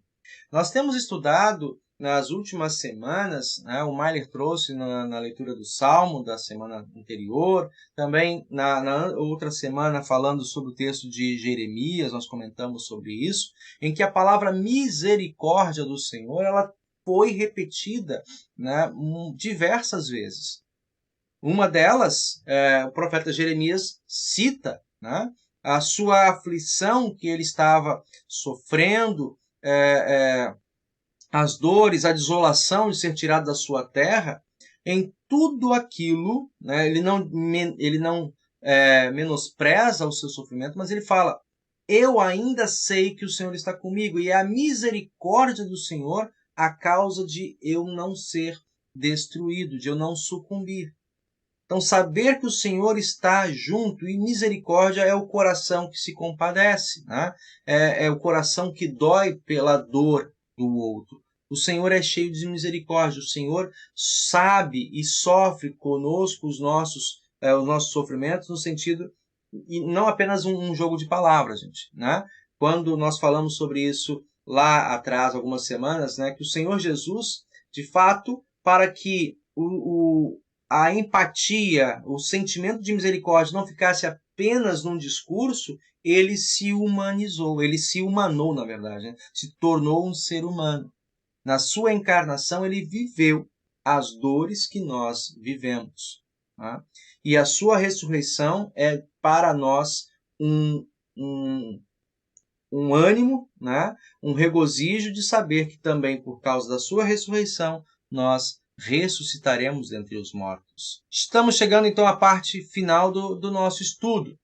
Nós temos estudado nas últimas semanas, né, o Mailer trouxe na leitura do Salmo da semana anterior, também na outra semana falando sobre o texto de Jeremias, nós comentamos sobre isso, em que a palavra misericórdia do Senhor, ela foi repetida, né, diversas vezes. Uma delas, o profeta Jeremias cita, né, a sua aflição que ele estava sofrendo, as dores, a desolação de ser tirado da sua terra, em tudo aquilo, né, ele não menospreza o seu sofrimento, mas ele fala, eu ainda sei que o Senhor está comigo, e é a misericórdia do Senhor a causa de eu não ser destruído, de eu não sucumbir. Então, saber que o Senhor está junto, e misericórdia é o coração que se compadece, né? É o coração que dói pela dor do outro. O Senhor é cheio de misericórdia, o Senhor sabe e sofre conosco os nossos sofrimentos, no sentido, e não apenas um jogo de palavras, gente, né? Quando nós falamos sobre isso lá atrás, algumas semanas, né, que o Senhor Jesus, de fato, para que a empatia, o sentimento de misericórdia não ficasse apenas num discurso, ele se humanizou, ele se humanou, na verdade, né? Se tornou um ser humano. Na sua encarnação, ele viveu as dores que nós vivemos. Tá? E a sua ressurreição é para nós um ânimo, né? Um regozijo de saber que também por causa da sua ressurreição nós ressuscitaremos dentre os mortos. Estamos chegando então à parte final do nosso estudo,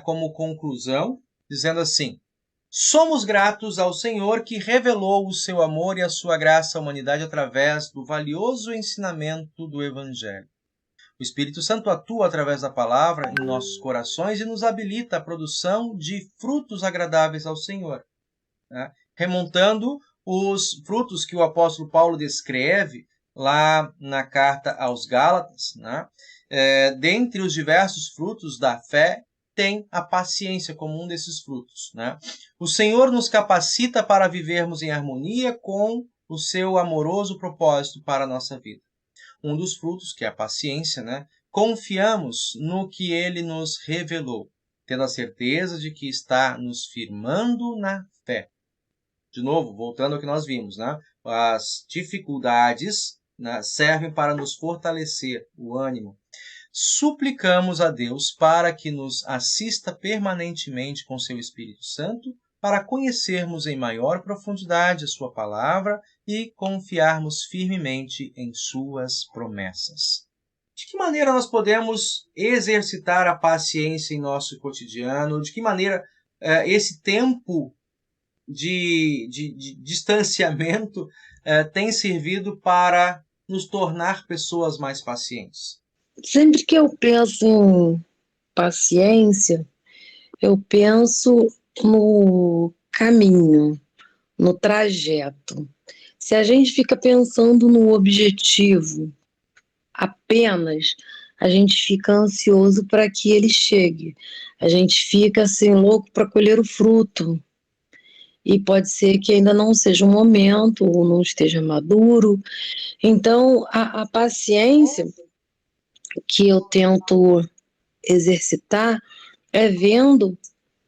como conclusão, dizendo assim, somos gratos ao Senhor que revelou o seu amor e a sua graça à humanidade através do valioso ensinamento do Evangelho. O Espírito Santo atua através da palavra em nossos corações e nos habilita à produção de frutos agradáveis ao Senhor. Né? Remontando os frutos que o apóstolo Paulo descreve lá na carta aos Gálatas, né? Dentre os diversos frutos da fé, tem a paciência como um desses frutos. Né? O Senhor nos capacita para vivermos em harmonia com o seu amoroso propósito para a nossa vida. Um dos frutos, que é a paciência, né? Confiamos no que ele nos revelou, tendo a certeza de que está nos firmando na fé. De novo, voltando ao que nós vimos, né? As dificuldades né, servem para nos fortalecer o ânimo. Suplicamos a Deus para que nos assista permanentemente com seu Espírito Santo, para conhecermos em maior profundidade a sua palavra e confiarmos firmemente em suas promessas. De que maneira nós podemos exercitar a paciência em nosso cotidiano? De que maneira esse tempo de distanciamento tem servido para nos tornar pessoas mais pacientes? Sempre que eu penso em paciência, eu penso no caminho, no trajeto. Se a gente fica pensando no objetivo apenas, a gente fica ansioso para que ele chegue. A gente fica assim louco para colher o fruto. E pode ser que ainda não seja o momento, ou não esteja maduro. Então, a paciência que eu tento exercitar é vendo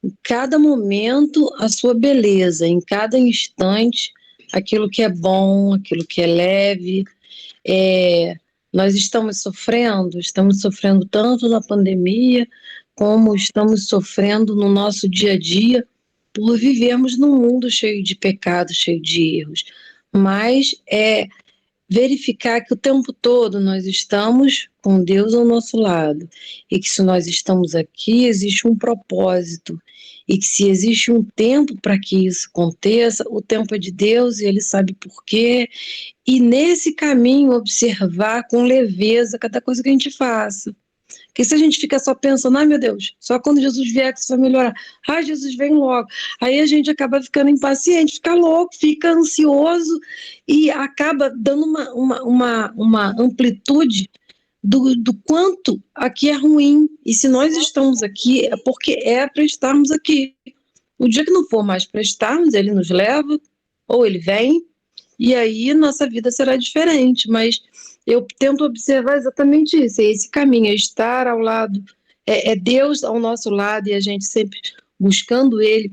em cada momento a sua beleza, em cada instante aquilo que é bom, aquilo que é leve. Nós estamos sofrendo tanto na pandemia, como estamos sofrendo no nosso dia a dia, por vivermos num mundo cheio de pecados, cheio de erros. Mas verificar que o tempo todo nós estamos com Deus ao nosso lado e que se nós estamos aqui, existe um propósito e que se existe um tempo para que isso aconteça, o tempo é de Deus e Ele sabe por quê, e nesse caminho observar com leveza cada coisa que a gente faça. Porque se a gente fica só pensando, ai meu Deus, só quando Jesus vier que isso vai melhorar, ai Jesus vem logo, aí a gente acaba ficando impaciente, fica louco, fica ansioso e acaba dando uma amplitude do quanto aqui é ruim, e se nós estamos aqui é porque é para estarmos aqui. O dia que não for mais para estarmos, ele nos leva, ou ele vem, e aí nossa vida será diferente, mas eu tento observar exatamente isso, é esse caminho, é estar ao lado, é Deus ao nosso lado e a gente sempre buscando Ele,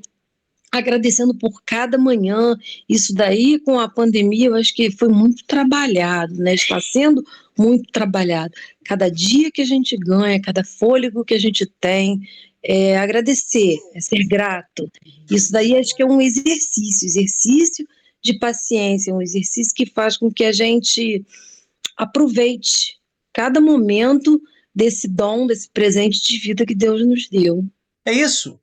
agradecendo por cada manhã. Isso daí com a pandemia eu acho que foi muito trabalhado, né? Está sendo muito trabalhado. Cada dia que a gente ganha, cada fôlego que a gente tem, agradecer, é ser grato. Isso daí acho que é um exercício de paciência, um exercício que faz com que a gente aproveite cada momento desse dom, desse presente de vida que Deus nos deu. É isso.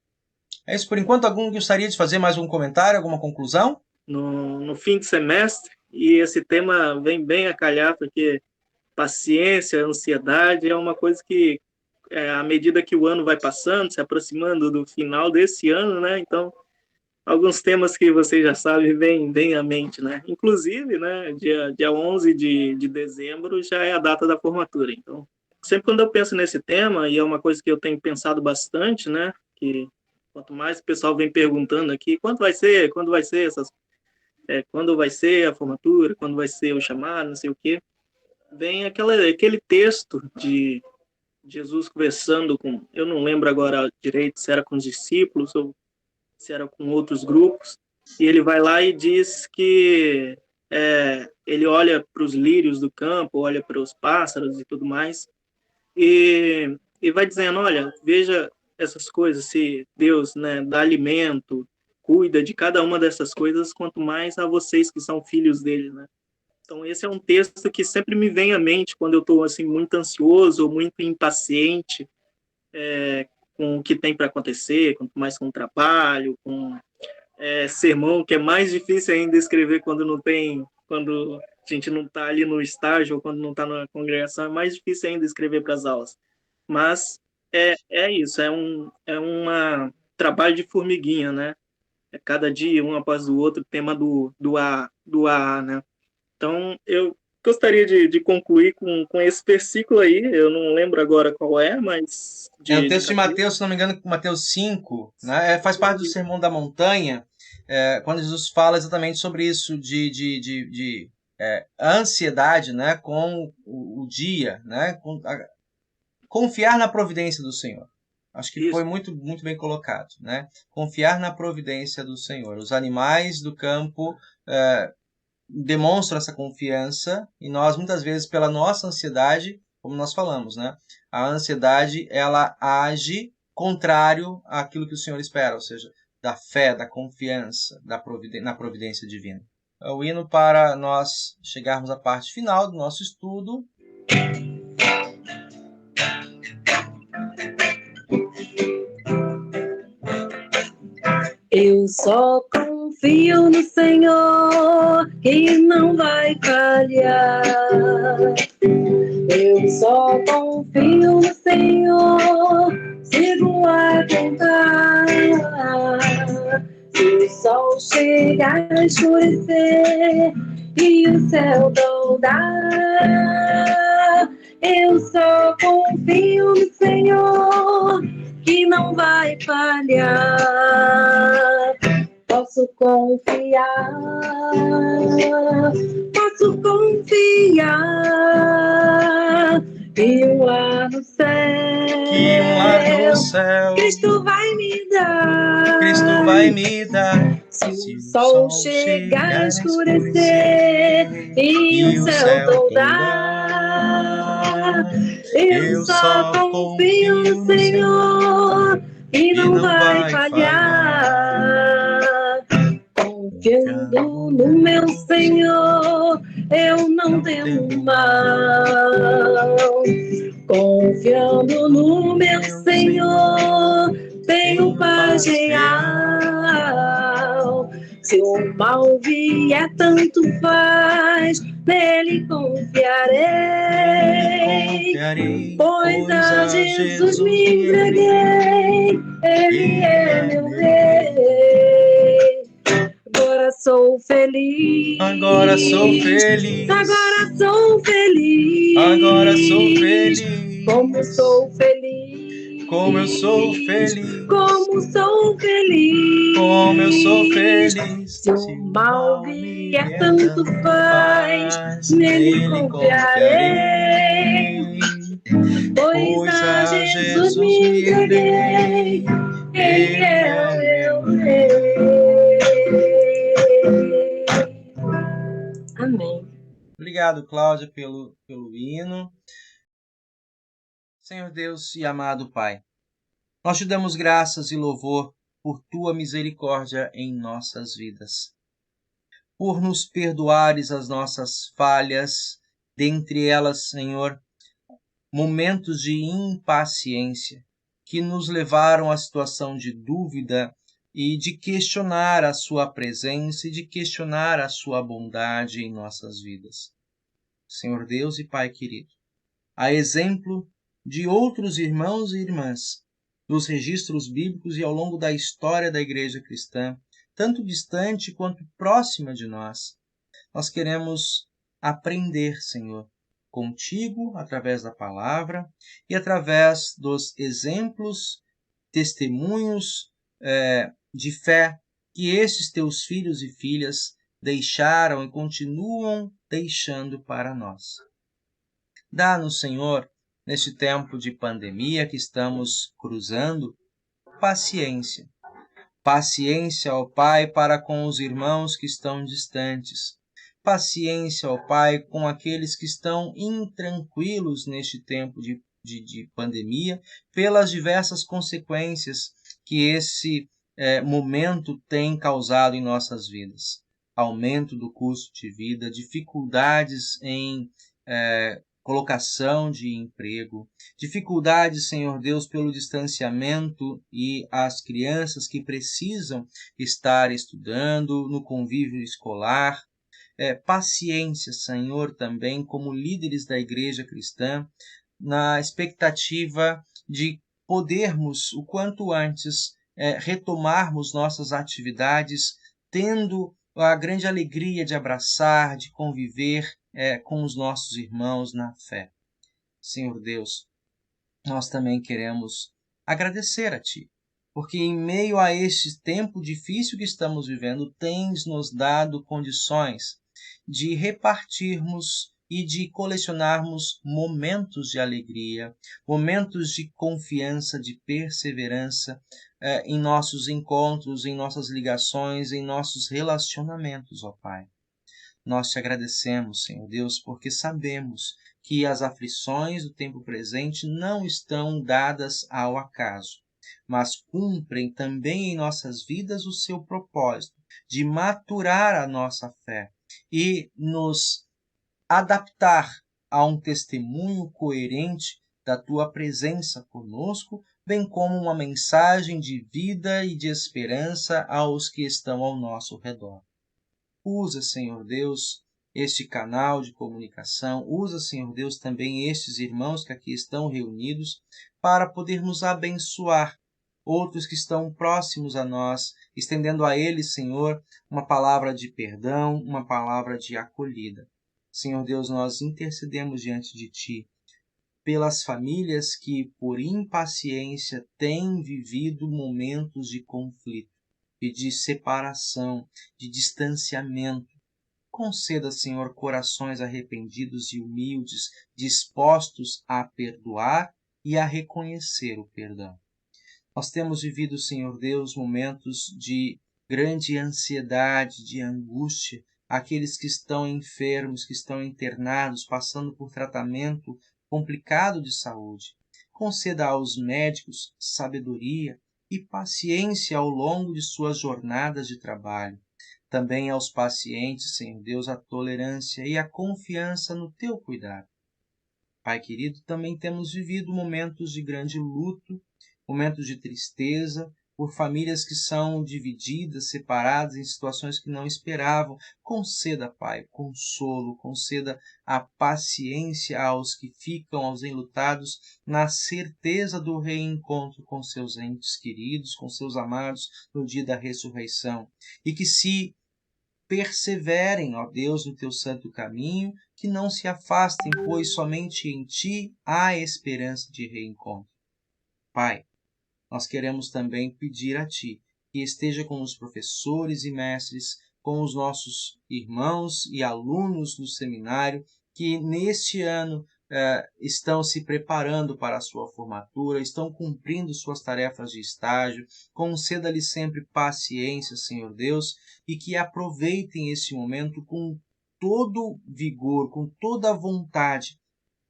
Por enquanto, algum gostaria de fazer mais um comentário, alguma conclusão? No fim de semestre, e esse tema vem bem a calhar, porque paciência, ansiedade é uma coisa que, à medida que o ano vai passando, se aproximando do final desse ano, né? Então, alguns temas que vocês já sabem vêm à mente, né? Inclusive, né, dia 11 de dezembro já é a data da formatura. Então, sempre quando eu penso nesse tema, e é uma coisa que eu tenho pensado bastante, né, que quanto mais o pessoal vem perguntando aqui, quando vai ser a formatura, quando vai ser o chamado, não sei o quê, vem aquele texto de Jesus conversando com, eu não lembro agora direito se era com os discípulos ou se era com outros grupos, e ele vai lá e diz que ele olha para os lírios do campo, olha para os pássaros e tudo mais, e vai dizendo, olha, veja essas coisas, se Deus, né, dá alimento, cuida de cada uma dessas coisas, quanto mais a vocês que são filhos dele, né? Então esse é um texto que sempre me vem à mente quando eu estou assim muito ansioso ou muito impaciente com o que tem para acontecer, quanto mais com o trabalho, com sermão, que é mais difícil ainda escrever quando a gente não está ali no estágio ou quando não está na congregação, é mais difícil ainda escrever para as aulas. Mas é isso, é um trabalho de formiguinha, né? É cada dia, um após o outro, tema do AA, né? Então, eu gostaria de concluir com esse versículo aí, eu não lembro agora qual é, mas... É o texto de Mateus, se não me engano, Mateus 5, né? Faz parte do Sermão da Montanha, quando Jesus fala exatamente sobre isso, de ansiedade, né, com o dia, né, confiar na providência do Senhor. Acho que foi muito, muito bem colocado, né? Confiar na providência do Senhor. Os animais do campo demonstram essa confiança, e nós muitas vezes pela nossa ansiedade, como nós falamos, né? A ansiedade, ela age contrário àquilo que o Senhor espera, ou seja, da fé, da confiança na providência divina. É o hino para nós chegarmos à parte final do nosso estudo. Eu só confio no Senhor, que não vai falhar. Eu só confio no Senhor, sigo a tentar. Se o sol chegar a escurecer e o céu toldar, eu só confio no Senhor, que não vai falhar. Posso confiar, que um lar no céu, Cristo vai me dar. Se o sol chegar a escurecer e o céu toldar, eu só confio no Senhor, e não vai falhar. Confiando no meu Senhor, eu não temo mal. Confiando no meu Senhor, tenho paz real. Se o mal vier, tanto faz, nele confiarei. Pois a Jesus me entreguei, Ele é meu Rei. Agora sou feliz. Agora sou feliz. Agora sou feliz. Agora sou feliz. Como sou feliz. Como eu sou feliz. Como sou feliz. Como eu sou feliz. Se o mal vier, tanto faz, nele confiarei. Pois a Jesus me entreguei, Ele é o meu Rei. Amém. Obrigado, Cláudia, pelo hino. Senhor Deus e amado Pai, nós te damos graças e louvor por tua misericórdia em nossas vidas, por nos perdoares as nossas falhas, dentre elas, Senhor, momentos de impaciência que nos levaram à situação de dúvida e de questionar a sua presença e de questionar a sua bondade em nossas vidas. Senhor Deus e Pai querido, a exemplo de outros irmãos e irmãs dos registros bíblicos e ao longo da história da Igreja Cristã, tanto distante quanto próxima de nós, nós queremos aprender, Senhor, contigo através da palavra e através dos exemplos, testemunhos de fé que esses teus filhos e filhas deixaram e continuam deixando para nós. Dá-nos, Senhor, neste tempo de pandemia que estamos cruzando, paciência. Paciência, ó Pai, para com os irmãos que estão distantes. Paciência, ó Pai, com aqueles que estão intranquilos neste tempo de pandemia, pelas diversas consequências que esse momento tem causado em nossas vidas. Aumento do custo de vida, dificuldades em colocação de emprego, dificuldades, Senhor Deus, pelo distanciamento e as crianças que precisam estar estudando no convívio escolar. Paciência, Senhor, também como líderes da Igreja Cristã, na expectativa de podermos, o quanto antes, retomarmos nossas atividades, tendo a grande alegria de abraçar, de conviver com os nossos irmãos na fé. Senhor Deus, nós também queremos agradecer a Ti, porque em meio a este tempo difícil que estamos vivendo, tens nos dado condições de repartirmos e de colecionarmos momentos de alegria, momentos de confiança, de perseverança em nossos encontros, em nossas ligações, em nossos relacionamentos, ó Pai. nós te agradecemos, Senhor Deus, porque sabemos que as aflições do tempo presente não estão dadas ao acaso, mas cumprem também em nossas vidas o seu propósito de maturar a nossa fé e nos adaptar a um testemunho coerente da tua presença conosco, bem como uma mensagem de vida e de esperança aos que estão ao nosso redor. Usa, Senhor Deus, este canal de comunicação, usa, Senhor Deus, também estes irmãos que aqui estão reunidos para podermos abençoar outros que estão próximos a nós, estendendo a eles, Senhor, uma palavra de perdão, uma palavra de acolhida. Senhor Deus, nós intercedemos diante de Ti pelas famílias que, por impaciência, têm vivido momentos de conflito e de separação, de distanciamento. Conceda, Senhor, corações arrependidos e humildes, dispostos a perdoar e a reconhecer o perdão. Nós temos vivido, Senhor Deus, momentos de grande ansiedade, de angústia, aqueles que estão enfermos, que estão internados, passando por tratamento complicado de saúde. Conceda aos médicos sabedoria e paciência ao longo de suas jornadas de trabalho. Também aos pacientes, Senhor Deus, a tolerância e a confiança no teu cuidado. Pai querido, também temos vivido momentos de grande luto, momentos de tristeza, por famílias que são divididas, separadas em situações que não esperavam. Conceda, Pai, consolo, conceda a paciência aos que ficam, aos enlutados, na certeza do reencontro com seus entes queridos, com seus amados, no dia da ressurreição. E que se perseverem, ó Deus, no teu santo caminho, que não se afastem, pois somente em Ti há esperança de reencontro. Pai, nós queremos também pedir a Ti que esteja com os professores e mestres, com os nossos irmãos e alunos do seminário, que neste ano estão se preparando para a sua formatura, estão cumprindo suas tarefas de estágio. Conceda-lhes sempre paciência, Senhor Deus, e que aproveitem este momento com todo vigor, com toda a vontade,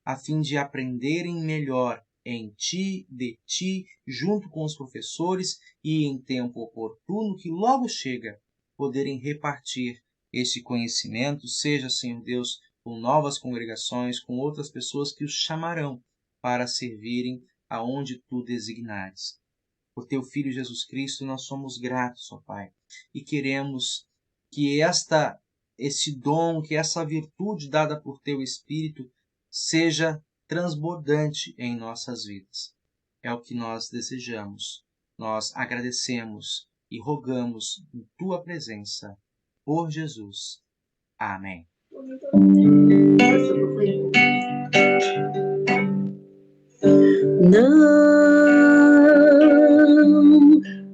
a fim de aprenderem melhor em Ti, de Ti, junto com os professores e em tempo oportuno, que logo chega, poderem repartir este conhecimento, seja, Senhor Deus, com novas congregações, com outras pessoas que os chamarão para servirem aonde Tu designares. Por Teu Filho Jesus Cristo, nós somos gratos, ó Pai, e queremos que esse dom, que essa virtude dada por Teu Espírito seja transbordante em nossas vidas. É o que nós desejamos. Nós agradecemos e rogamos em Tua presença, por Jesus. Amém. Não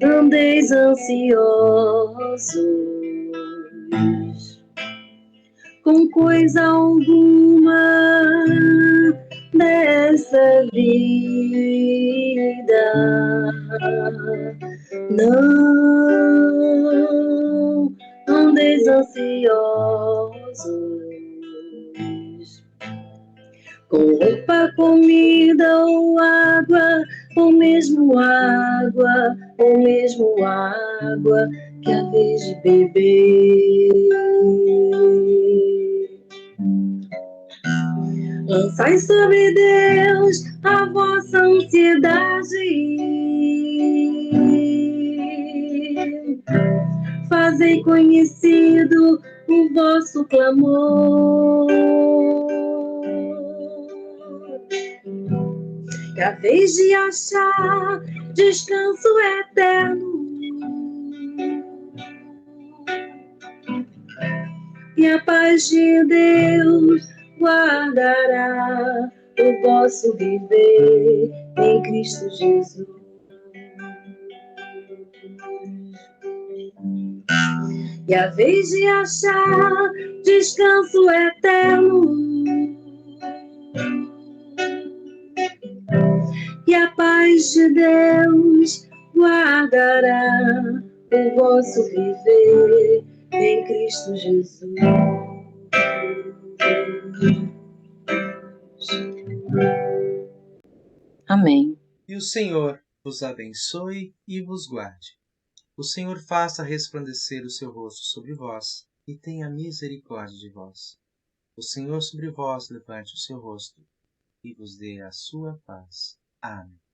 andeis ansiosos com coisa alguma dessa vida. Não andeis ansiosos com roupa, comida ou água, ou mesmo água que a vez de beber. Lançai sobre Deus a vossa ansiedade, fazei conhecido o vosso clamor. Que a vez de achar descanso eterno, e a paz de Deus guardará o vosso viver em Cristo Jesus. E a vez de achar descanso eterno, e a paz de Deus guardará o vosso viver em Cristo Jesus. Amém. E o Senhor vos abençoe e vos guarde. O Senhor faça resplandecer o seu rosto sobre vós e tenha misericórdia de vós. O Senhor sobre vós levante o seu rosto e vos dê a sua paz. Amém.